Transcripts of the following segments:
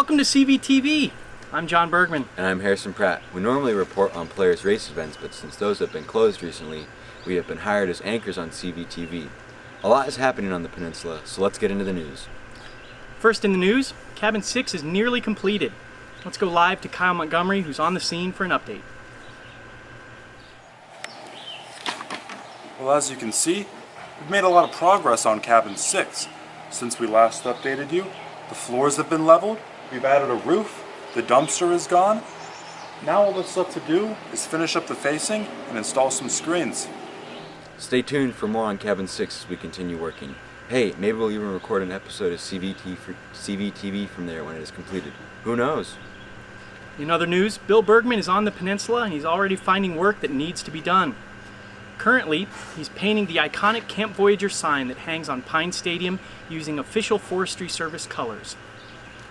Welcome to CVTV. I'm John Bergman. And I'm Harrison Pratt. We normally report on Polaris race events, but since those have been closed recently, we have been hired as anchors on CVTV. A lot is happening on the peninsula, so let's get into the news. First in the news, Cabin 6 is nearly completed. Let's go live to Kyle Montgomery, who's on the scene for an update. Well, as you can see, we've made a lot of progress on Cabin 6. Since we last updated you, the floors have been leveled, we've added a roof, the dumpster is gone. Now all that's left to do is finish up the facing and install some screens. Stay tuned for more on Cabin 6 as we continue working. Hey, maybe we'll even record an episode of CVTV from there when it is completed. Who knows? In other news, Bill Bergman is on the peninsula and he's already finding work that needs to be done. Currently, he's painting the iconic Camp Voyager sign that hangs on Pine Stadium using official Forestry Service colors.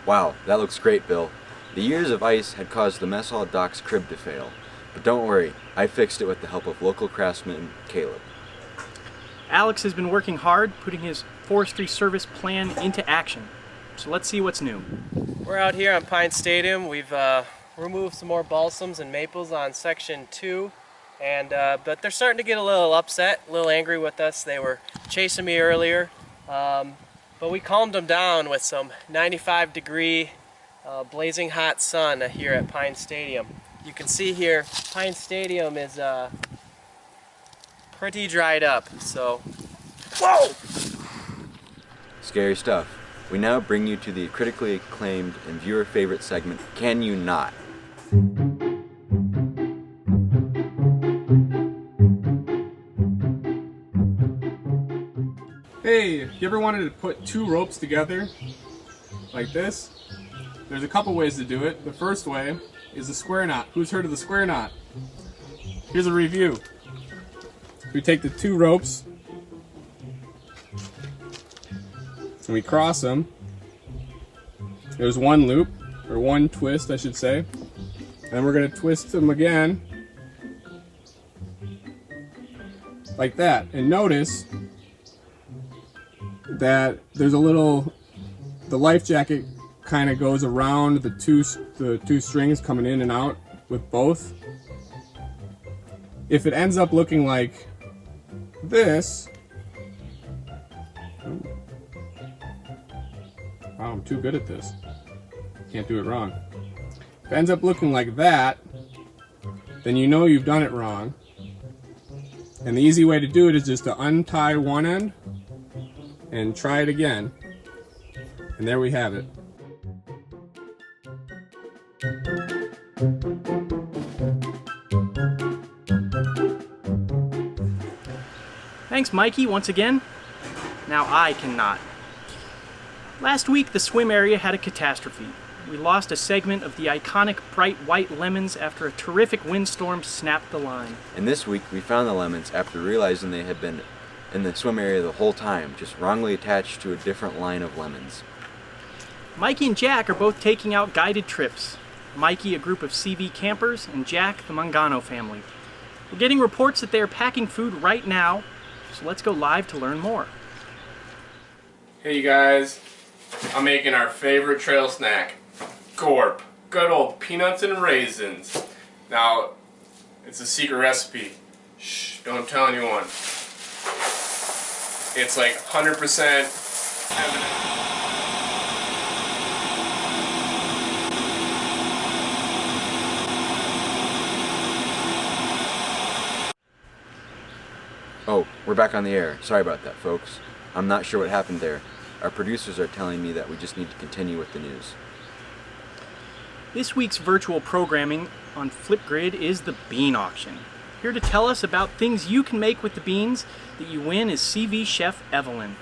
Wow, that looks great, Bill. The years of ice had caused the mess hall dock's crib to fail. But don't worry, I fixed it with the help of local craftsman Caleb. Alex has been working hard, putting his Forestry Service plan into action. So let's see what's new. We're out here on Pine Stadium. We've removed some more balsams and maples on section 2. But they're starting to get a little upset, a little angry with us. They were chasing me earlier, but we calmed them down with some 95-degree blazing hot sun here at Pine Stadium. You can see here, Pine Stadium is pretty dried up, so... Whoa! Scary stuff. We now bring you to the critically acclaimed and viewer favorite segment, Can You Not? Hey, you ever wanted to put two ropes together like this? There's a couple ways to do it. The first way is the square knot. Who's heard of the square knot? Here's a review. We take the two ropes and we cross them. There's one loop, or one twist I should say. And we're going to twist them again like that. And notice that there's a little, the life jacket kind of goes around the two strings coming in and out with both. If it ends up looking like this, wow, I'm too good at this. Can't do it wrong. If it ends up looking like that, then you know you've done it wrong. And the easy way to do it is just to untie one end and try it again. And there we have it. Thanks, Mikey, once again. Now I cannot. Last week, the swim area had a catastrophe. We lost a segment of the iconic bright white lemons after a terrific windstorm snapped the line. And this week, we found the lemons after realizing they had been in the swim area the whole time, just wrongly attached to a different line of lemons. Mikey and Jack are both taking out guided trips. Mikey, a group of CV campers, and Jack, the Mangano family. We're getting reports that they are packing food right now, so let's go live to learn more. Hey you guys, I'm making our favorite trail snack, Gorp. Good old peanuts and raisins. Now, it's a secret recipe. Shh, don't tell anyone. It's like 100% evident. Oh, we're back on the air. Sorry about that, folks. I'm not sure what happened there. Our producers are telling me that we just need to continue with the news. This week's virtual programming on FlipGrid is the bean auction. Here to tell us about things you can make with the beans that you win is CV Chef Evelyn.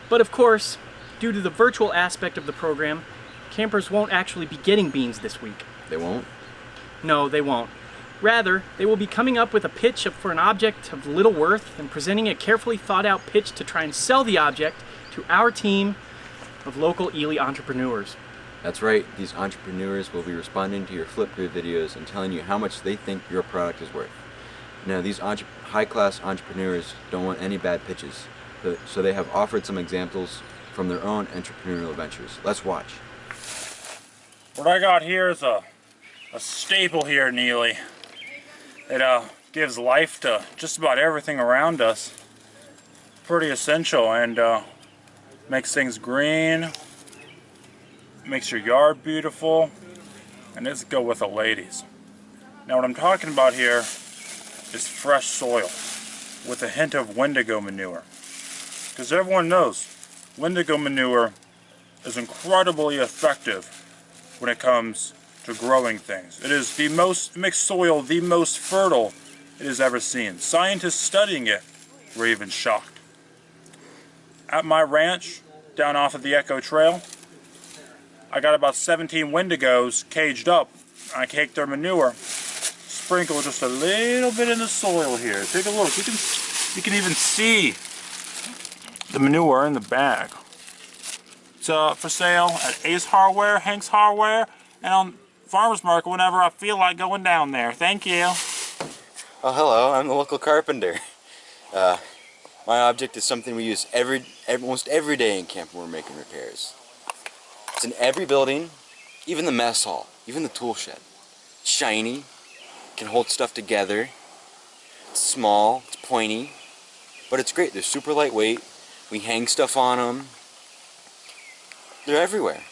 But of course, due to the virtual aspect of the program, campers won't actually be getting beans this week. They won't? No, they won't. Rather, they will be coming up with a pitch for an object of little worth and presenting a carefully thought out pitch to try and sell the object to our team of local Ely entrepreneurs. That's right, these entrepreneurs will be responding to your FlipGrid videos and telling you how much they think your product is worth. Now, these high-class entrepreneurs don't want any bad pitches, so they have offered some examples from their own entrepreneurial ventures. Let's watch. What I got here is a staple here in Ely. It gives life to just about everything around us. Pretty essential, and makes things green, makes your yard beautiful, and it's good with the ladies. Now what I'm talking about here is fresh soil with a hint of Windigo manure. Because everyone knows Windigo manure is incredibly effective when it comes to growing things. It is the most mixed soil, the most fertile it has ever seen. Scientists studying it were even shocked. At my ranch, down off of the Echo Trail, I got about 17 Windigos caged up. I caked their manure, sprinkle just a little bit in the soil here. Take a look. You can even see the manure in the bag. It's for sale at Ace Hardware, Hank's Hardware, and on Farmer's Market whenever I feel like going down there. Thank you. Oh, hello, I'm the local carpenter. My object is something we use almost every day in camp when we're making repairs. It's in every building, even the mess hall, even the tool shed. It's shiny, can hold stuff together. It's small, it's pointy, but it's great. They're super lightweight. We hang stuff on them. They're everywhere.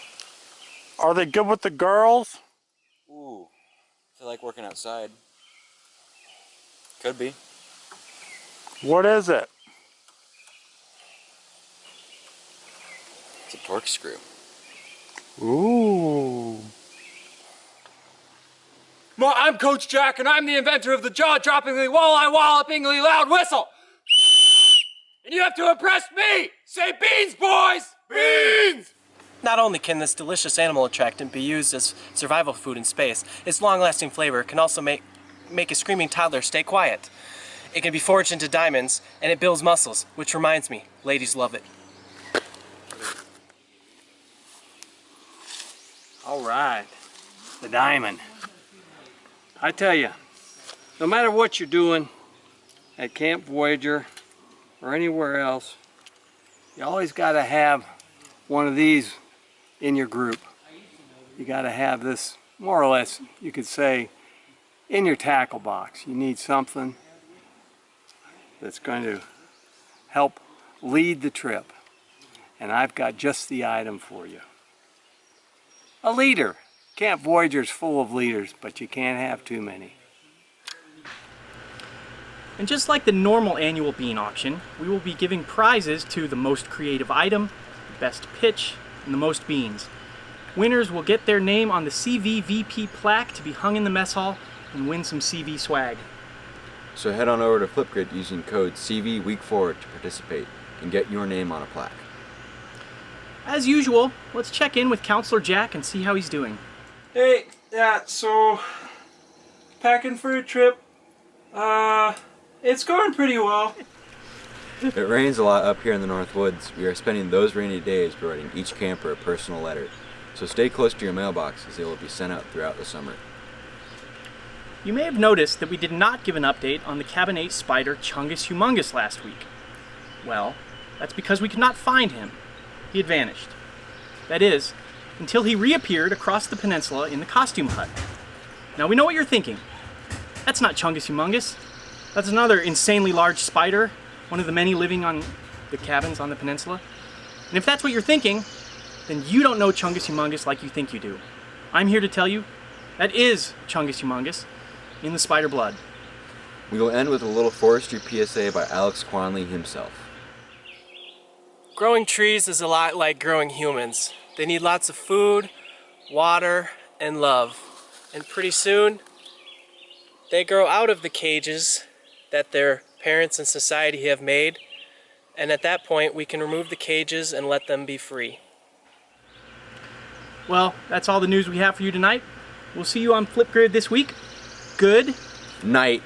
Are they good with the girls? Ooh, I feel like working outside. Could be. What is it? It's a torque screw. Ooh. Well, I'm Coach Jack, and I'm the inventor of the jaw-droppingly, walleye-wallopingly loud whistle. And you have to impress me! Say beans, boys! Beans! Not only can this delicious animal attractant be used as survival food in space, its long-lasting flavor can also make a screaming toddler stay quiet. It can be forged into diamonds, and it builds muscles, which reminds me, ladies love it. All right, the diamond. I tell you, no matter what you're doing at Camp Voyager or anywhere else, you always got to have one of these in your group. You got to have this, more or less, you could say, in your tackle box. You need something that's going to help lead the trip. And I've got just the item for you. A leader. Camp Voyager's full of leaders, but you can't have too many. And just like the normal annual bean auction, we will be giving prizes to the most creative item, the best pitch, and the most beans. Winners will get their name on the CVVP plaque to be hung in the mess hall and win some CV swag. So head on over to FlipGrid using code CVWeek4 to participate and get your name on a plaque. As usual, let's check in with Counselor Jack and see how he's doing. Hey, yeah, so packing for a trip, it's going pretty well. It rains a lot up here in the North Woods. We are spending those rainy days writing each camper a personal letter. So stay close to your mailbox as they will be sent out throughout the summer. You may have noticed that we did not give an update on the Cabin 8 spider Chungus Humongous last week. Well, that's because we could not find him. He had vanished. That is, until he reappeared across the peninsula in the costume hut. Now we know what you're thinking. That's not Chungus Humongous. That's another insanely large spider, one of the many living on the cabins on the peninsula. And if that's what you're thinking, then you don't know Chungus Humongous like you think you do. I'm here to tell you, that is Chungus Humongous in the spider blood. We will end with a little forestry PSA by Alex Quanley himself. Growing trees is a lot like growing humans. They need lots of food, water, and love. And pretty soon, they grow out of the cages that their parents and society have made And at that point, we can remove the cages and let them be free. Well, that's all the news we have for you tonight. We'll see you on FlipGrid this week. Good Night.